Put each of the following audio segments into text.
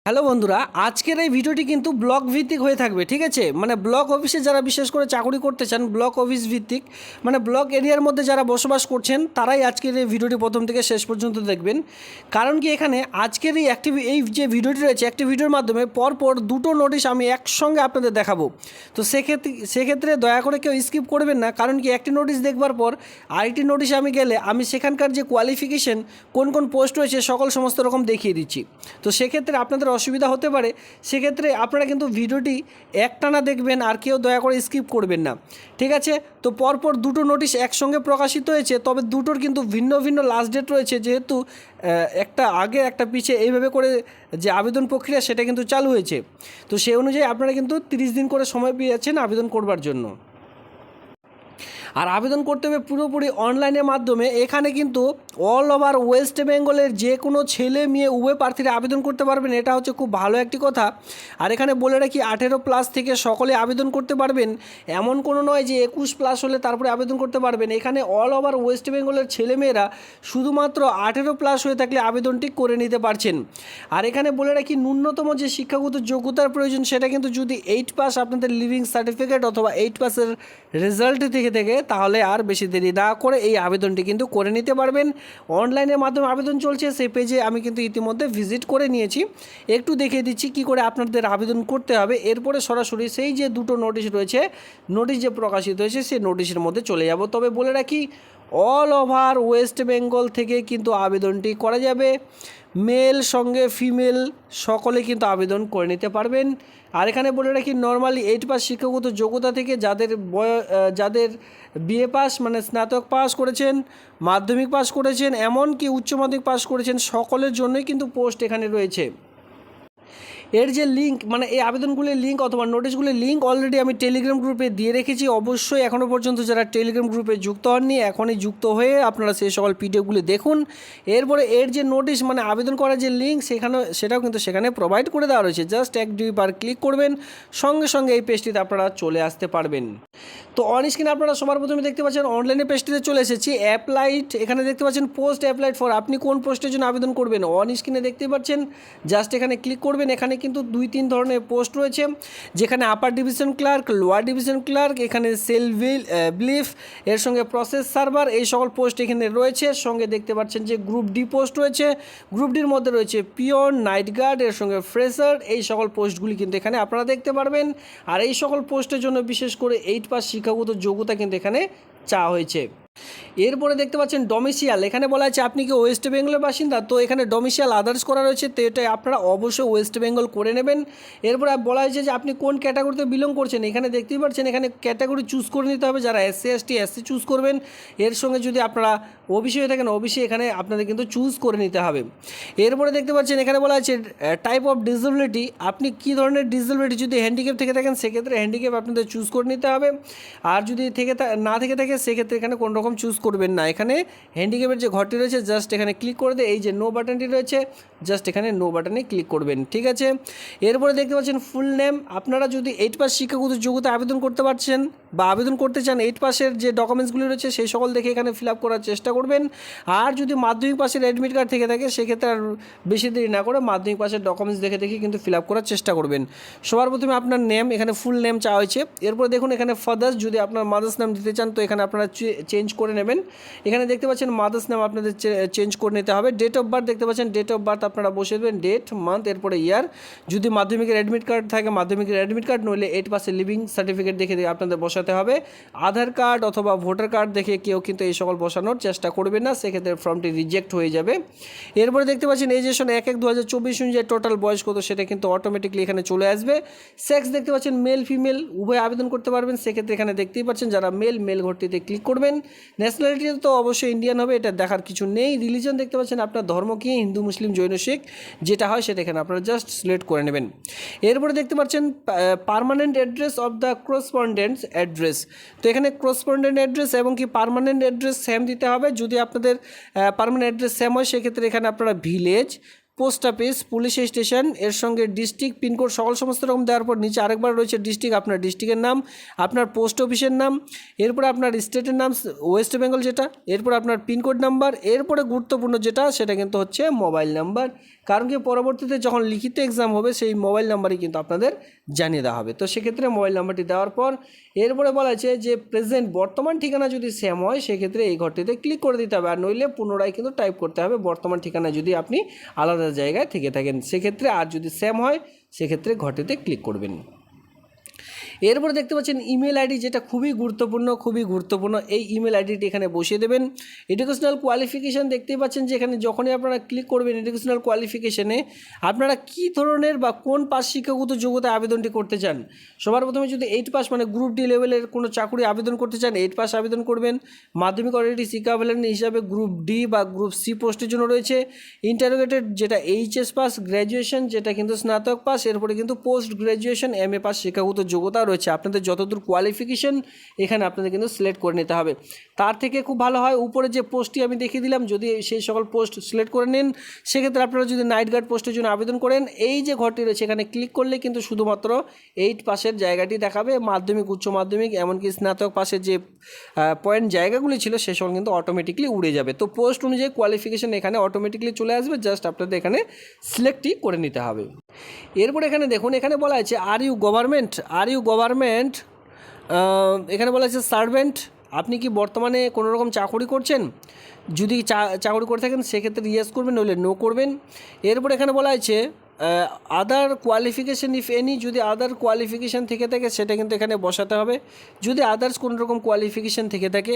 Hello বন্ধুরা, আজকের এই ভিডিওটি কিন্তু ব্লক ভিত্তিক হয়ে থাকবে। ঠিক আছে, মানে ব্লক অফিসে যারা বিশেষ করে চাকরি করতে চান, ব্লক অফিস ভিত্তিক মানে ব্লক এরিয়ার মধ্যে যারা বসবাস করছেন তারাই আজকের এই ভিডিওটি প্রথম থেকে শেষ পর্যন্ত দেখবেন। কারণ কি, এখানে আজকের এই যে ভিডিওটি রয়েছে, একটি ভিডিওর মাধ্যমে পরপর দুটো নোটিশ আমি একসঙ্গে আপনাদের দেখাবো। তো সেক্ষেত্রে দয়া করে কেউ স্কিপ করবেন না। কারণ কি, একটি নোটিশ দেখবার পর আরেকটি নোটিশে আমি গেলে আমি সেখানকার যে কোয়ালিফিকেশন, কোন কোন পোস্ট রয়েছে সমস্ত রকম দেখিয়ে দিচ্ছি। তো সেক্ষেত্রে আপনাদের অসুবিধা হতে পারে। সেক্ষেত্রে আপনারা কিন্তু ভিডিওটি একটানা দেখবেন, আর কেউ দয়া করে স্কিপ করবেন না। ঠিক আছে, তো পরপর দুটো নোটিশ একসঙ্গে প্রকাশিত হয়েছে, তবে দুটোর কিন্তু ভিন্ন ভিন্ন লাস্ট ডেট রয়েছে। যেহেতু একটা আগে একটা পিছে এইভাবে করে যে আবেদন প্রক্রিয়া সেটা কিন্তু চালু হয়েছে। তো সেই অনুযায়ী আপনারা কিন্তু 30 দিন করে সময় পেয়ে যাচ্ছেন আবেদন করবার জন্য। আর আবেদন করতে হবে পুরোপুরি অনলাইনের মাধ্যমে। এখানে কিন্তু অল ওভার ওয়েস্ট বেঙ্গলের যে কোনো ছেলে মেয়ে উভয় প্রার্থীরা আবেদন করতে পারবেন, এটা হচ্ছে খুব ভালো একটি কথা। আর এখানে বলে রাখি, 18+ থেকে সকলে আবেদন করতে পারবেন, এমন কোনো নয় যে 21+ হলে তারপরে আবেদন করতে পারবেন। এখানে অল ওভার ওয়েস্ট বেঙ্গলের ছেলেমেয়েরা শুধুমাত্র 18+ হয়ে থাকলে আবেদনটি করে নিতে পারছেন। আর এখানে বলে রাখি, ন্যূনতম যে শিক্ষাগত যোগ্যতার প্রয়োজন সেটা কিন্তু যদি 8 পাস আপনাদের লিভিং সার্টিফিকেট অথবা 8 পাসের রেজাল্ট থেকে তাহলে আর বেশি দেরি না করে এই আবেদনটি কিন্তু করে নিতে পারবেন। অনলাইনের মাধ্যমে আবেদন চলছে, সেই পেজে আমি কিন্তু ইতিমধ্যে ভিজিট করে নিয়েছি। একটু দেখিয়ে দিচ্ছি কি করে আপনাদের আবেদন করতে হবে। এরপরে সরাসরি সেই যে দুটো নোটিশ রয়েছে, নোটিশ যে প্রকাশিত হয়েছে সেই নোটিশের মধ্যে চলে যাব। তবে বলে রাখি, অল ওভার ওয়েস্ট বেঙ্গল থেকে কিন্তু আবেদনটি করা যাবে। মেল সঙ্গে ফিমেল সকলে কিন্তু আবেদন করে নিতে পারবেন। আর এখানে বলে রাখি, নর্মালি 8 পাস শিক্ষাগত যোগ্যতা থেকে যাদের বিএ পাস মানে স্নাতক পাস করেছেন, মাধ্যমিক পাস করেছেন, এমনকি উচ্চ মাধ্যমিক পাস করেছেন, সকলের জন্যই কিন্তু পোস্ট এখানে রয়েছে। এর যে লিঙ্ক মানে এই আবেদনগুলির লিঙ্ক অথবা নোটিশগুলির লিঙ্ক অলরেডি আমি টেলিগ্রাম গ্রুপে দিয়ে রেখেছি। অবশ্যই এখনও পর্যন্ত যারা টেলিগ্রাম গ্রুপে যুক্ত হননি, এখনই যুক্ত হয়ে আপনারা সেই সকল পিডিএফগুলি দেখুন। এরপরে এর যে নোটিশ মানে আবেদন করার যে লিঙ্ক সেটাও কিন্তু সেখানে প্রোভাইড করে দেওয়া রয়েছে। জাস্ট 1-2 বার ক্লিক করবেন, সঙ্গে সঙ্গে এই পেজটিতে আপনারা চলে আসতে পারবেন। তো অন স্ক্রিনে আপনারা সবার প্রথমে দেখতে পাচ্ছেন অনলাইনে পেজটিতে চলে এসেছি। অ্যাপ্লাইড, এখানে দেখতে পাচ্ছেন পোস্ট অ্যাপ্লাইড ফর, আপনি কোন পোস্টের জন্য আবেদন করবেন অন স্ক্রিনে দেখতে পাচ্ছেন। জাস্ট এখানে ক্লিক করবেন। এখানে কিন্তু 2-3 ধরনের পোস্ট রয়েছে, যেখানে upper division clerk, lower division clerk, এখানে সেল বিলিফ, এর সঙ্গে প্রসেস সার্ভার, এই সকল পোস্ট এখানে রয়েছে। সঙ্গে দেখতে পাচ্ছেন যে গ্রুপ ডি পোস্ট রয়েছে। গ্রুপ ডির মধ্যে রয়েছে পিওন, নাইট গার্ড, এর সঙ্গে ফ্রেশার, এই সকল পোস্টগুলি কিন্তু এখানে আপনারা দেখতে পারবেন। আর এই সকল পোস্টের জন্য বিশেষ করে 8 পাস শিক্ষাগত যোগ্যতা কিন্তু এখানে চাওয়া হয়েছে। এরপরে দেখতে পাচ্ছেন ডমিসিয়াল, এখানে বলা আছে আপনি কি ওয়েস্ট বেঙ্গলের বাসিন্দা, তো এখানে ডমিসিয়াল আদার্স করা রয়েছে, তো এটা আপনারা অবশ্যই ওয়েস্ট বেঙ্গল করে নেবেন। এরপরে বলা হয়েছে যে আপনি কোন ক্যাটাগরিতে বিলং করছেন, এখানে দেখতেই পাচ্ছেন এখানে ক্যাটাগরি চুজ করে নিতে হবে। যারা SC ST SC চুজ করবেন, এর সঙ্গে যদি আপনারা ওবিসি হয়ে থাকেন ওবিসি এখানে আপনাদের কিন্তু চুজ করে নিতে হবে। এরপরে দেখতে পাচ্ছেন এখানে বলা আছে টাইপ অফ ডিসেবিলিটি, আপনি কী ধরনের ডিসেবিলিটি, যদি হ্যান্ডিক্যাপ থেকে থাকেন সেক্ষেত্রে হ্যান্ডিক্যাপ আপনাদের চুজ করে নিতে হবে। আর যদি না থেকে থাকে সেক্ষেত্রে এখানে কোনো রকম চুজ করবেন না। এখানে হ্যান্ডিক্যাপের যে ঘরটি রয়েছে জাস্ট এখানে ক্লিক করে দিয়ে এই যে নো বাটনটি রয়েছে জাস্ট এখানে নো বাটনে ক্লিক করবেন। ঠিক আছে, এরপরে দেখতে পাচ্ছেন ফুল নেম, আপনারা যদি 8 পাস শিক্ষাগত যোগ্যতা আবেদন করতে পারছেন বা আবেদন করতে চান, 8 পাসের যে ডকুমেন্টসগুলি রয়েছে সেই সকল দেখে এখানে ফিল আপ করার চেষ্টা করবেন। আর যদি মাধ্যমিক পাসের অ্যাডমিট কার্ড থেকে থাকে সেক্ষেত্রে আর বেশি দেরি না করে মাধ্যমিক পাসের ডকুমেন্টস দেখে কিন্তু ফিল আপ করার চেষ্টা করবেন। সবার প্রথমে আপনার নেম, এখানে ফুল নেম চাওয়া হয়েছে। এরপর দেখুন এখানে ফাদার্স, যদি আপনার মাদার্স নাম দিতে চান তো এখানে আপনারা চেঞ্জ করে নেবেন। এখানে দেখতে পাচ্ছেন মাদার্স নাম আপনাদের চেঞ্জ করে নিতে হবে। ডেট অফ বার্থ দেখতে পাচ্ছেন, ডেট অফ বার্থ আপনারা বসে দেবেন, ডেট, মান্থ, এরপরে ইয়ার। যদি মাধ্যমিকের অ্যাডমিট কার্ড থাকে মাধ্যমিকের অ্যাডমিট কার্ড, নইলে 8 পাসের লিভিং সার্টিফিকেট দেখে আপনাদের বসাতে হবে। আধার কার্ড অথবা ভোটার কার্ড দেখে কেউ কিন্তু এই সকল বসানোর চেষ্টা করবেন না, সেক্ষেত্রে ফর্মটি রিজেক্ট হয়ে যাবে। এরপরে দেখতে পাচ্ছেন এজেশন 1/1/2024 অনুযায়ী টোটাল বয়স কত সেটা কিন্তু অটোমেটিকলি এখানে চলে আসবে। সেক্স দেখতে পাচ্ছেন মেল ফিমেল উভয় আবেদন করতে পারবেন, সেক্ষেত্রে এখানে দেখতেই পাচ্ছেন যারা মেল ঘরটিতে ক্লিক করবেন। ন্যাশনালিটি তো অবশ্যই ইন্ডিয়ান হবে, এটা দেখার কিছু নেই। রিলিজন দেখতে পাচ্ছেন আপনার ধর্ম কি, হিন্দু মুসলিম জৈন শিখ যেটা হয় সেটা এখানে আপনারা জাস্ট সিলেক্ট করে নেবেন। এরপরে দেখতে পাচ্ছেন permanent address of the correspondent address, তো এখানে করসপন্ডেন্ট অ্যাড্রেস এবং কি পার্মানেন্ট অ্যাড্রেস সেম দিতে হবে। যদি আপনাদের পার্মানেন্ট অ্যাড্রেস সেম হয় সেক্ষেত্রে এখানে আপনারা village, post office, police station, এর সঙ্গে ডিস্ট্রিক্ট, পিনকোড সমস্ত রকম দেওয়ার পর নিচে আরেকবার রয়েছে ডিস্ট্রিক্ট, আপনার ডিস্ট্রিক্টের নাম, আপনার পোস্ট অফিসের নাম, এরপরে আপনার স্টেটের নাম ওয়েস্ট বেঙ্গল যেটা, এরপর আপনার পিনকোড নাম্বার, এরপরে গুরুত্বপূর্ণ যেটা সেটা কিন্তু হচ্ছে মোবাইল নাম্বার। কারণ কি পরবর্তীতে যখন লিখিত এক্সাম হবে সেই মোবাইল নাম্বারই কিন্তু আপনাদের জানিয়ে দেওয়া হবে। তো সেক্ষেত্রে মোবাইল নাম্বারটি দেওয়ার পর এরপরে বলা আছে যে প্রেজেন্ট বর্তমান ঠিকানা যদি সেম হয় সেক্ষেত্রে এই ঘরটিতে ক্লিক করে দিতে হবে, আর নইলে পুনরায় কিন্তু টাইপ করতে হবে বর্তমান ঠিকানা যদি আপনি আলাদা জায়গায় থেকে থাকেন সেক্ষেত্রে, আর যদি সেম হয় সেক্ষেত্রে ঘরটিতে ক্লিক করবেন। এরপরে দেখতে পাচ্ছেন ইমেল আইডি, যেটা খুবই গুরুত্বপূর্ণ। এই ইমেল আইডিটি এখানে বসিয়ে দেবেন। এডুকেশনাল কোয়ালিফিকেশান দেখতেই পাচ্ছেন যে এখানে যখনই আপনারা ক্লিক করবেন এডুকেশনাল কোয়ালিফিকেশানে আপনারা কী ধরনের বা কোন পাস শিক্ষাগত যোগ্যতায় আবেদনটি করতে চান। সবার প্রথমে যদি 8 পাস মানে গ্রুপ ডি লেভেলের কোনো চাকরি আবেদন করতে চান 8 পাস আবেদন করবেন। মাধ্যমিক অলরেডি শিক্ষা আবেদন হিসাবে গ্রুপ ডি বা গ্রুপ সি পোস্টের জন্য রয়েছে। ইন্টারোগেটেড যেটা এইচএস পাস, গ্র্যাজুয়েশন যেটা কিন্তু স্নাতক পাস, এরপরে কিন্তু পোস্ট গ্র্যাজুয়েশন এমএ পাস শিক্ষাগত যোগ্যতা রয়েছে। আপনাদের যতদূর কোয়ালিফিকেশন এখানে আপনাদের কিন্তু সিলেক্ট করে নিতে হবে। তার থেকে খুব ভালো হয় উপরে যে পোস্টটি আমি দেখিয়ে দিলাম যদি সেই সকল পোস্ট সিলেক্ট করে নেন সেক্ষেত্রে আপনারা যদি নাইট গার্ড পোস্টের জন্য আবেদন করেন এই যে ঘরটি রয়েছে এখানে ক্লিক করলে কিন্তু শুধুমাত্র 8 পাসের জায়গাটি দেখাবে। মাধ্যমিক, উচ্চ মাধ্যমিক এমনকি স্নাতক পাসের যে পয়েন্ট জায়গাগুলি ছিল সে সকল কিন্তু অটোমেটিকলি উড়ে যাবে। তো পোস্ট অনুযায়ী কোয়ালিফিকেশন এখানে অটোমেটিকলি চলে আসবে, জাস্ট আপনাদের এখানে সিলেক্টই করে নিতে হবে। এরপর এখানে দেখুন এখানে বলা আছে আর ইউ গভর্নমেন্ট, এখানে বলা আছে সার্ভেন্ট, আপনি কি বর্তমানে কোনো রকম চাকরি করছেন? যদি চাকরি করে থাকেন সেক্ষেত্রে ইয়েস করবেন, নইলে নো করবেন। এরপর এখানে বলা আছে আদার কোয়ালিফিকেশান ইফ এনি, যদি আদার কোয়ালিফিকেশান থেকে থাকে সেটা কিন্তু এখানে বসাতে হবে। যদি আদার্স কোনো রকম কোয়ালিফিকেশান থেকে থাকে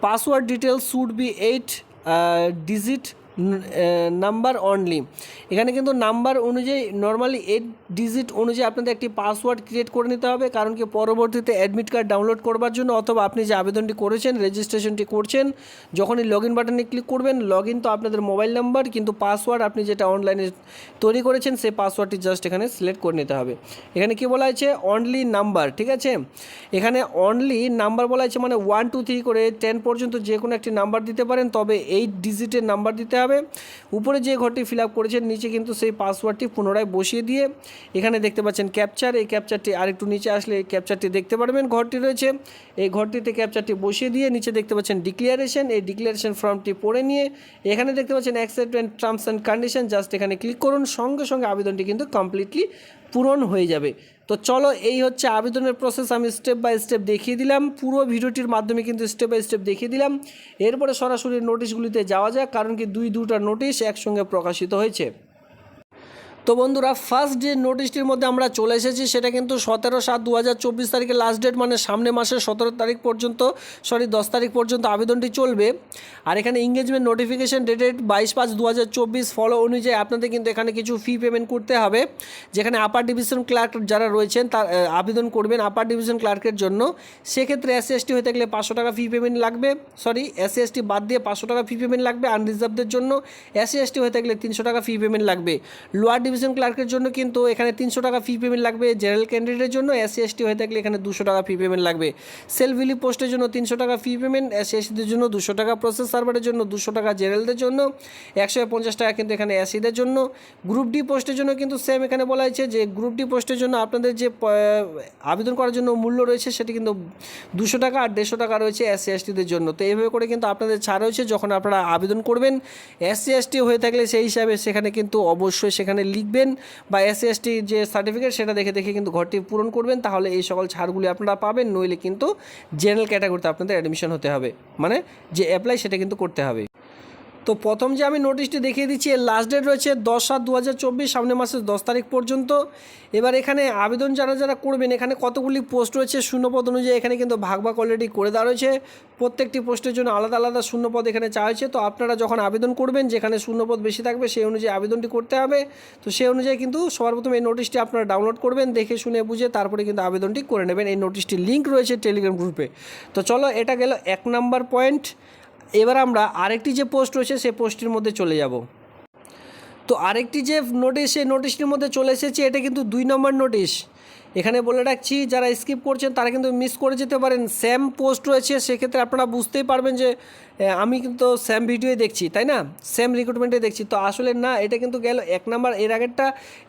password details should be 8 digit number only. এখানে কিন্তু নাম্বার অনুযায়ী নর্মালি 8 ডিজিট অনুযায়ী আপনাদের একটি পাসওয়ার্ড ক্রিয়েট করে নিতে হবে, কারণ কি পরবর্তীতে অ্যাডমিট কার্ড ডাউনলোড করবার জন্য অথবা আপনি যে আবেদনটি করেছেন রেজিস্ট্রেশনটি করছেন যখনই লগ ইন বাটনে ক্লিক করবেন লগ ইন তো আপনাদের মোবাইল নাম্বার, কিন্তু পাসওয়ার্ড আপনি যেটা অনলাইনে তৈরি করেছেন সেই পাসওয়ার্ডটি জাস্ট এখানে সিলেক্ট করে নিতে হবে। এখানে কি বলা আছে অনলি নাম্বার, ঠিক আছে, এখানে অনলি নাম্বার বলা আছে মানে 1 2 3 করে 10 পর্যন্ত যে কোনো একটি নাম্বার দিতে পারেন, তবে 8 ডিজিটের নাম্বার দিতে হবে। উপরে যে ঘরটি ফিল আপ করেছেন নিচে কিন্তু সেই পাসওয়ার্ডটি পুনরায় বসিয়ে দিয়ে এখানে দেখতে পাচ্ছেন ক্যাপচার, এই ক্যাপচারটি আরেকটু নিচে আসলে এই ক্যাপচারটি দেখতে পারবেন ঘরটি রয়েছে, এই ঘরটিতে ক্যাপচারটি বসিয়ে দিয়ে নিচে দেখতে পাচ্ছেন ডিক্লারেশন, এই ডিক্লারেশন ফর্মটি পড়ে নিয়ে এখানে দেখতে পাচ্ছেন accept and terms and condition, just এখানে ক্লিক করুন, সঙ্গে সঙ্গে আবেদনটি কিন্তু কমপ্লিটলি পূরণ হয়ে যাবে। তো চলো এই হচ্ছে আবেদনের প্রসেস, আমি স্টেপ বাই স্টেপ দেখিয়ে দিলাম, পুরো ভিডিওটির মাধ্যমে কিন্তু স্টেপ বাই স্টেপ দেখিয়ে দিলাম। এরপরে সরাসরি নোটিশগুলিতে যাওয়া যাক, কারণ কি দুটা নোটিশ একসঙ্গে প্রকাশিত হয়েছে। তো বন্ধুরা ফার্স্ট যে নোটিশটির মধ্যে আমরা চলে এসেছি সেটা কিন্তু 17/7/2024 তারিখে লাস্ট ডেট, মানে সামনে মাসের 10 তারিখ পর্যন্ত আবেদনটি চলবে। আর এখানে এঙ্গেজমেন্ট নোটিফিকেশন ডেটেড 22/5/2024 ফলো অনুযায়ী আপনাদের কিন্তু এখানে কিছু ফি পেমেন্ট করতে হবে, যেখানে আপার ডিভিশন ক্লার্ক যারা রয়েছেন তার আবেদন করবেন আপার ডিভিশন ক্লার্কের জন্য, সেক্ষেত্রে SC/ST হয়ে থাকলে 500 টাকা ফি পেমেন্ট লাগবে, SC/ST বাদ দিয়ে 500 টাকা ফি পেমেন্ট লাগবে আনরিজার্ভদের জন্য, SC/ST হয়ে থাকলে 300 টাকা ফি পেমেন্ট লাগবে। লোয়ার ডিভিশন ক্লার্কের জন্য কিন্তু এখানে 300 টাকা ফি পেমেন্ট লাগবে, জেনারেল ক্যান্ডিডেটের জন্য SC/ST হয়ে থাকলে এখানে 200 টাকা ফি পেমেন্ট লাগবে। সেলফ রিলিফ পোস্টের জন্য 300 টাকা ফি পেমেন্ট, SC/STদের জন্য 200 টাকা, প্রসেস সার্ভারের জন্য 200 টাকা, জেনারেলদের জন্য 150 টাকা কিন্তু এখানে SCদের জন্য। গ্রুপ ডি পোস্টের জন্য কিন্তু সেম এখানে বলা হয়েছে যে গ্রুপ ডি পোস্টের জন্য আপনাদের যে আবেদন করার জন্য মূল্য রয়েছে সেটি কিন্তু 200 টাকা আর 150 টাকা রয়েছে SC/STদের জন্য। তো এইভাবে করে কিন্তু আপনাদের ছাড় রয়েছে যখন আপনারা আবেদন করবেন। SC/ST হয়ে থাকলে সেই হিসাবে সেখানে কিন্তু অবশ্যই সেখানে লিখবেন বা SC/ST যে সার্টিফিকেট সেটা দেখে কিন্তু ঘরটি পূরণ করবেন, তাহলে এই সকল ছাড়গুলি আপনারা পাবেন, নইলে কিন্তু জেনারেল ক্যাটাগরিতে আপনাদের অ্যাডমিশন হতে হবে, মানে যে অ্যাপ্লাই সেটা কিন্তু করতে হবে। তো প্রথম যে আমি নোটিশটি দেখিয়ে দিচ্ছি এর লাস্ট ডেট রয়েছে 10/7/2024 সামনে মাসের 10 তারিখ পর্যন্ত। এবার এখানে আবেদন যারা করবেন এখানে কতগুলি পোস্ট রয়েছে শূন্যপদ অনুযায়ী এখানে কিন্তু ভাগ অলরেডি করে দেওয়া রয়েছে, প্রত্যেকটি পোস্টের জন্য আলাদা শূন্যপদ এখানে চাওয়া হয়েছে। তো আপনারা যখন আবেদন করবেন যেখানে শূন্যপদ বেশি থাকবে সেই অনুযায়ী আবেদনটি করতে হবে। তো সেই অনুযায়ী কিন্তু সবার প্রথমে এই নোটিশটি আপনারা ডাউনলোড করবেন, দেখে শুনে বুঝে তারপরে কিন্তু আবেদনটি করে নেবেন। এই নোটিশটির লিঙ্ক রয়েছে টেলিগ্রাম গ্রুপে। তো চলো এটা গেল 1 নম্বর পয়েন্ট। এবার আমরা আরেকটি যে পোস্ট রয়েছে সেই পোস্টের মধ্যে চলে যাব। তো আরেকটি যে নোটিশ সেই নোটিশটির মধ্যে চলে এসেছে, এটা কিন্তু 2 নম্বর নোটিশ। এখানে বলে রাখছি যারা স্কিপ করছেন তারা কিন্তু মিস করে যেতে পারেন, স্যাম পোস্ট রয়েছে, সেক্ষেত্রে আপনারা বুঝতেই পারবেন যে আমি কিন্তু স্যাম ভিডিওই দেখছি, তাই না, স্যাম রিক্রুটমেন্টে দেখছি। তো আসলে না, এটা কিন্তু গেল 1 নাম্বার, এর আগেরটা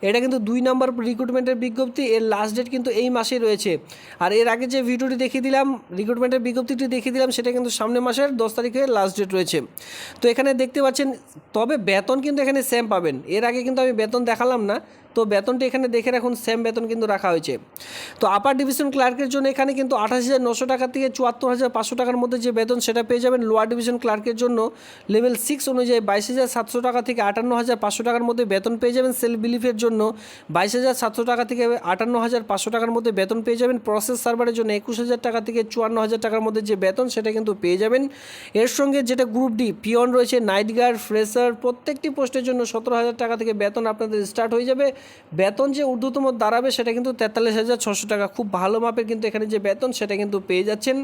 এটা কিন্তু 2 নাম্বার রিক্রুটমেন্টের বিজ্ঞপ্তি, এর লাস্ট ডেট কিন্তু এই মাসেই রয়েছে। আর এর আগে যে ভিডিওটি দেখিয়ে দিলাম, রিক্রুটমেন্টের বিজ্ঞপ্তিটি দেখিয়ে দিলাম, সেটা কিন্তু সামনের মাসের 10 তারিখে লাস্ট ডেট রয়েছে। তো এখানে দেখতে পাচ্ছেন, তবে বেতন কিন্তু এখানে সেম পাবেন। এর আগে কিন্তু আমি বেতন দেখালাম না, তো বেতনটি এখানে দেখে রাখুন, সেম বেতন কিন্তু রাখা হয়েছে। তো আপার ডিভিশন ক্লার্কের জন্য এখানে কিন্তু 28,900 টাকা থেকে 74,500 টাকার মধ্যে যে বেতন সেটা পেয়ে যাবেন। লোয়ার ডিভিশন ক্লার্কের জন্য লেভেল 6 অনুযায়ী 22,700 টাকা থেকে 58,500 টাকার মধ্যে বেতন পেয়ে যাবেন। সেলফ বিলিফের জন্য 22,700 টাকা থেকে 58,500 টাকার মধ্যে বেতন পেয়ে যাবেন। প্রসেস সার্ভারের জন্য 21,000 টাকা থেকে 54,000 টাকার মধ্যে যে বেতন সেটা কিন্তু পেয়ে যাবেন। এর সঙ্গে যেটা গ্রুপ ডি পিয়ন রয়েছে, নাইট গার্ড, ফ্রেশার, প্রত্যেকটি পোস্টের জন্য 17,000 টাকা থেকে বেতন আপনাদের স্টার্ট হয়ে যাবে। বেতন যে ঊর্ধ্বতম দাঁড়াবে সেটা কিন্তু 43,600 টাকা, খুব ভালো মাপের কিন্তু এখানে যে বেতন সেটা কিন্তু পেয়ে যাচ্ছেন।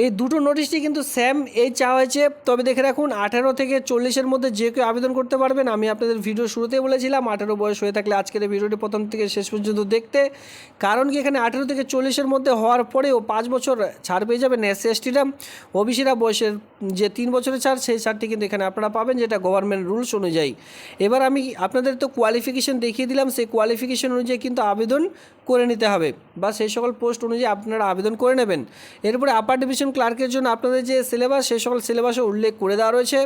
এই দুটো নোটিশটি কিন্তু সেম এই চাওয়া হয়েছে। তবে দেখে রাখুন, 18 থেকে 40-এর মধ্যে যে কেউ আবেদন করতে পারবেন। আমি আপনাদের ভিডিও শুরুতেই বলেছিলাম 18 বয়স হয়ে থাকলে আজকের এই ভিডিওটি প্রথম থেকে শেষ পর্যন্ত দেখতে, কারণ কি এখানে 18 থেকে 40-এর মধ্যে হওয়ার পরেও 5 বছর ছাড় পেয়ে যাবেন এসসি এসটিরা। ওবিসিরা বয়সের যে 3 বছরের ছাড়, সেই ছাড়টি কিন্তু এখানে আপনারা পাবেন, যেটা গভর্নমেন্ট রুলস অনুযায়ী। এবার আমি আপনাদের তো কোয়ালিফিকেশন দেখিয়ে দিলাম, সেই কোয়ালিফিকেশন অনুযায়ী কিন্তু আবেদন করে নিতে হবে, বা সেই সকল পোস্ট অনুযায়ী আপনারা আবেদন করে নেবেন। এরপরে আপার ডিভিশন ক্লার্কের জন্য আপনাদের যে সিলেবাস, সেই সকল সিলেবাসে উল্লেখ করে দেওয়া রয়েছে।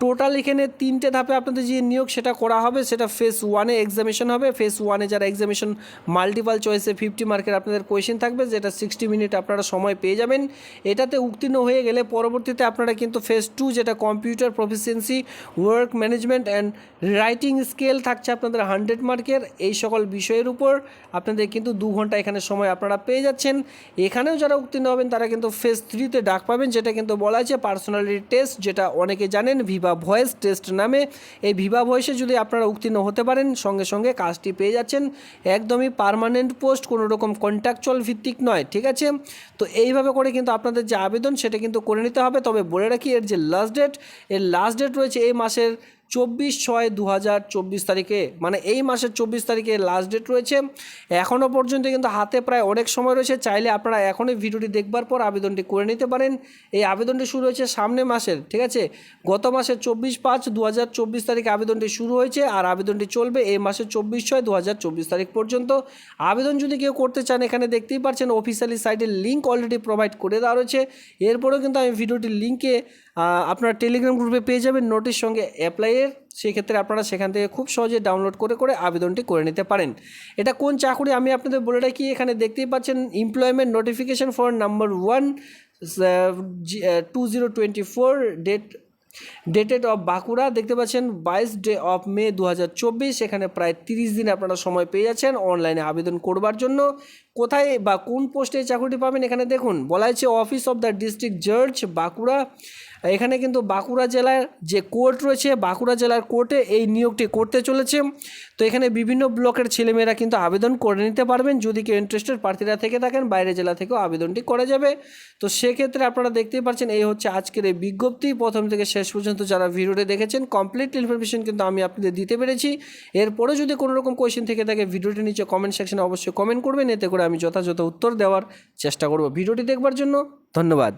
টোটাল এখানে 3টে ধাপে আপনাদের যে নিয়োগ সেটা করা হবে, সেটা ফেজ 1-এ এক্সামিনেশন হবে। ফেজ 1-এ যারা এক্সামিনেশন মাল্টিপাল চয়েসে 50 মার্কের আপনাদের কোয়েশ্চেন থাকবে, যেটা 60 মিনিট আপনারা সময় পেয়ে যাবেন। এটাতে উত্তীর্ণ হয়ে গেলে পরবর্তীতে আপনারা কিন্তু ফেজ 2, যেটা computer proficiency, work management and writing scale থাকছে আপনাদের 100 মার্কের। এই সকল বিষয়ের উপর আপনাদের কিন্তু 2 ঘন্টা এখানে সময় আপনারা পেয়ে যাচ্ছেন। এখানেও যারা উত্তীর্ণ হবেন তারা কিন্তু ফেজ 3-তে ডাক পাবেন, যেটা কিন্তু বলা আছে পার্সোনালিটি টেস্ট, যেটা অনেকে জানেন ভিভা ভয়েস টেস্ট নামে। এই ভিভা ভয়েসে যদি আপনারা উত্তীর্ণ হতে পারেন, সঙ্গে সঙ্গে কাজটি পেয়ে যাচ্ছেন। একদমই পার্মানেন্ট পোস্ট, কোনো রকম কন্ট্রাকচুয়াল ভিত্তিক নয়, ঠিক আছে। তো এইভাবে করে কিন্তু আপনাদের যে আবেদন সেটা কিন্তু করে নিতে হবে। তবে বলে রাখি, এর যে লাস্ট ডেট, এর লাস্ট ডেট রয়েছে এই মাসের 24/6/2024 তারিখে, মানে এই মাসের 24 তারিখে লাস্ট ডেট রয়েছে। এখনও পর্যন্ত কিন্তু হাতে প্রায় অনেক সময় রয়েছে, চাইলে আপনারা এখনই ভিডিওটি দেখবার পর আবেদনটি করে নিতে পারেন। এই আবেদনটি শুরু হয়েছে সামনের মাসের, ঠিক আছে, গত মাসের 24/5/2024 তারিখে আবেদনটি শুরু হয়েছে, আর আবেদনটি চলবে এই মাসের 24/6/2024 তারিখ পর্যন্ত। আবেদন যদি কেউ করতে চান, এখানে দেখতেই পাচ্ছেন অফিসিয়ালি সাইটের লিঙ্ক অলরেডি প্রোভাইড করে দেওয়া রয়েছে। এরপরেও কিন্তু আমি ভিডিওটির লিঙ্কে আপনারা টেলিগ্রাম গ্রুপে পেয়ে যাবেন নোটিশ সঙ্গে অ্যাপ্লাইয়ের, সেক্ষেত্রে আপনারা সেখান থেকে খুব সহজে ডাউনলোড করে করে আবেদনটি করে নিতে পারেন। এটা কোন চাকরি আমি আপনাদের বলে রাখি, এখানে দেখতেই পাচ্ছেন employment notification for number 1 2024 dated of Bankura, দেখতে পাচ্ছেন 22 অফ মে 2024। এখানে প্রায় 30 দিন আপনারা সময় পেয়ে যাচ্ছেন অনলাইনে আবেদন করবার জন্য। কোথায় বা কোন পোস্টে চাকরিটি পাবেন, এখানে দেখুন বলা হয়েছে অফিস অফ দ্য ডিস্ট্রিক্ট জাজ বাঁকুড়া। এখানে কিন্তু বাঁকুড়া জেলার যে কোর্ট রয়েছে, বাঁকুড়া জেলার কোর্টে এই নিয়োগটি করতে চলেছে। তো এখানে বিভিন্ন ব্লকের ছেলেমেয়েরা কিন্তু আবেদন করে নিতে পারবেন। যদি কেউ ইন্টারেস্টেড প্রার্থীরা থেকে থাকেন, বাইরের জেলা থেকেও আবেদনটি করা যাবে। তো সেক্ষেত্রে আপনারা দেখতেই পাচ্ছেন, এই হচ্ছে আজকের এই বিজ্ঞপ্তি। প্রথম থেকে শেষ পর্যন্ত যারা ভিডিওটি দেখেছেন, কমপ্লিট ইনফরমেশন কিন্তু আমি আপনাদের দিতে পেরেছি। এরপরে যদি কোনো রকম কোয়েশ্চেন থেকে থাকে, ভিডিওটি নিচে কমেন্ট সেকশনে অবশ্যই কমেন্ট করবেন, এতে করে আমি যথাযথ উত্তর দেওয়ার চেষ্টা করব। ভিডিওটি দেখবার জন্য ধন্যবাদ।